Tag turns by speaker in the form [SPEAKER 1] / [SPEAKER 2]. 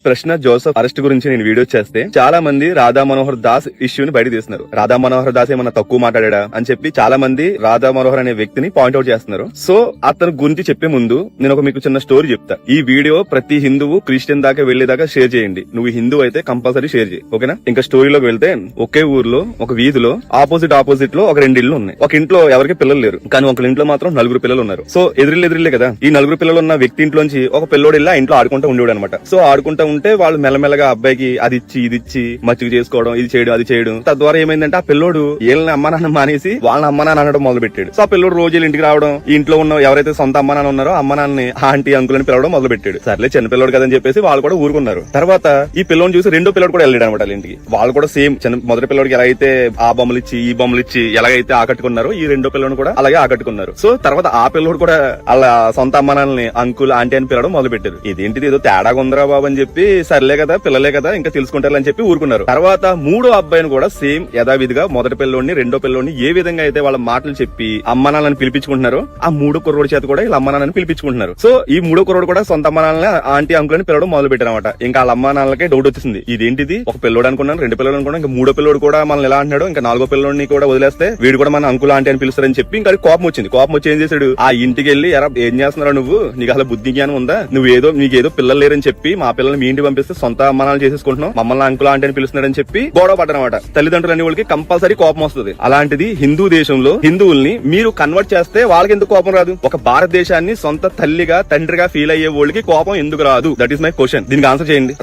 [SPEAKER 1] ప్రశ్న Joseph arrest గురించి నేను వీడియో చేస్తే చాలా మంది రాధా మనోహర్ దాస్ ఇష్యూని బయట తీస్తున్నారు. రాధా మనోహర్ దాస్ ఏమన్నా తక్కువ మాట్లాడా అని చెప్పి చాలా మంది రాధా మనోహర్ అనే వ్యక్తిని పాయింట్అవుట్ చేస్తున్నారు. సో అతని గురించి చెప్పే ముందు నేను మీకు చిన్న స్టోరీ చెప్తా. ఈ వీడియో ప్రతి హిందువు క్రిస్టియన్ దాకా వెళ్లేదాకా షేర్ చేయండి. నువ్వు హిందూ అయితే కంపల్సరీ షేర్ చేయి, ఓకేనా? ఇంకా స్టోరీలోకి వెళ్తే, ఒకే ఊర్లో ఒక వీధిలో ఆపోజిట్ లో ఒక 2 ఇళ్లు ఉన్నాయి. ఒక ఇంట్లో ఎవరికి పిల్లలు లేరు, కానీ ఒక ఇంట్లో మాత్రం 4 పిల్లలు ఉన్నారు. సో ఎదురిల్లే కదా. ఈ 4 పిల్లలు ఉన్న వ్యక్తి ఇంట్లోంచి ఒక పిల్లోడు వెళ్ళి ఆ ఇంట్లో ఆడుకుంటూ ఉండేవాడు అనమాట. సో ఆడుకుంటూ ఉంటే వాళ్ళు మెల్లమెల్లగా అబ్బాయికి అది ఇచ్చి ఇది ఇచ్చి మచ్చిక చేసుకోవడం, ఇది చేయడం అది చేయడం. తద్వారా ఏమైందంటే ఆ పిల్లోడు వీళ్ళని అమ్మ నాన్న మానేసి వాళ్ళని అమ్మ నాన్న అనడం మొదలు పెట్టాడు. సో ఆ పిల్లోడు రోజు ఇంటికి రావడం, ఈ ఇంట్లో ఉన్న ఎవరైతే సొంత అమ్మ నాన్న ఉన్నారో అమ్మ నాన్నని ఆంటీ అంకుల్ అని పిలవడం మొదలు పెట్టాడు. సర్లే చిన్న పిల్లోడు కదని చెప్పేసి వాళ్ళు కూడా ఊరుకున్నారు. తర్వాత ఈ పిల్లోని చూసి 2వ పిల్లోడు కూడా వెళ్ళాడు అనమాట ఇంటికి. వాళ్ళు కూడా సేమ్ మొదటి పిల్లోడికి ఎలా అయితే ఆ బొమ్మలు ఇచ్చి ఈ బొమ్మలు ఇచ్చి ఎలాగైతే ఆకట్టుకున్నారో ఈ 2వ పిల్లోని కూడా అలాగే ఆకట్టుకున్నారు. సో తర్వాత ఆ పిల్లోడు కూడా అలా సొంత అమ్మ నాన్నని అంకుల్ ఆంటీ అని పిలవడం మొదలు పెట్టారు. ఇదేంటిది ఏదో తేడాగా ఉందిరా బాబు అని చెప్పి సర్లే కదా పిల్లలే కదా ఇంకా తెలుసుకుంటారు అని చెప్పి ఊరుకున్నారు. తర్వాత 3వ అబ్బాయిని కూడా సేమ్ యథావిధిగా మొదటి పిల్లోడిని 2వ పిల్లోడిని ఏ విధంగా అయితే వాళ్ళ మాటలు చెప్పి అమ్మ నాన్నని పిలిపించుకుంటున్నారో ఆ 3వ కుర్రోడి చేత కూడా ఇలా అమ్మ నాన్నని పిలిపించుకుంటున్నారు. సో ఈ 3వ కుర్రోడు కూడా సొంత అమ్మ నాన్నని ఆంటీ అంకుల్ అని పిలవడం మొదలు పెట్టారు అనమాట. ఇంకా వాళ్ళ అమ్మ నాన్నలకే డౌట్ వచ్చేసింది, ఇదేంటిది ఒక పిల్లోడు అనుకున్నాను, 2 పిల్లలు అనుకున్నాను, ఇంకా 3వ పిల్లోడు కూడా మనల్ని ఎలా అంటున్నాడు, ఇంకా 4వ పిల్లోడిని కూడా వదిలేస్తే వీడు కూడా మన అంకుల్ ఆంటీ అని పిలుస్తారని చెప్పి ఇంకా కోపం వచ్చింది. కోపం వచ్చి ఏం చేశాడు, ఆ ఇంటికి వెళ్ళి ఎరా ఏం చేస్తున్నారా నువ్వు, నీకు అసలు బుద్ధి జ్ఞానం ఉందా, నీకేదో పిల్లలు లేరని చెప్పి మా పిల్లల్ని మీ ఇంటికి పంపిస్తే సొంత అమ్మనాలు చేసేసుకుంటున్నాం, మమ్మల్ని అంకుల్ ఆంటీ అని పిలుస్తున్నారని చెప్పి గొడవ పడ్డనమాట. తల్లిదండ్రులు అనే వాళ్ళకి కంపల్సరీ కోపం వస్తుంది. అలాంటిది హిందూ దేశంలో హిందువుల్ని మీరు కన్వర్ట్ చేస్తే వాళ్ళకి ఎందుకు కోపం రాదు? ఒక భారతదేశాన్ని సొంత తల్లిగా తండ్రిగా ఫీల్ అయ్యే వాళ్ళకి కోపం ఎందుకు రాదు? That is my question. దీనికి ఆన్సర్ చేయండి.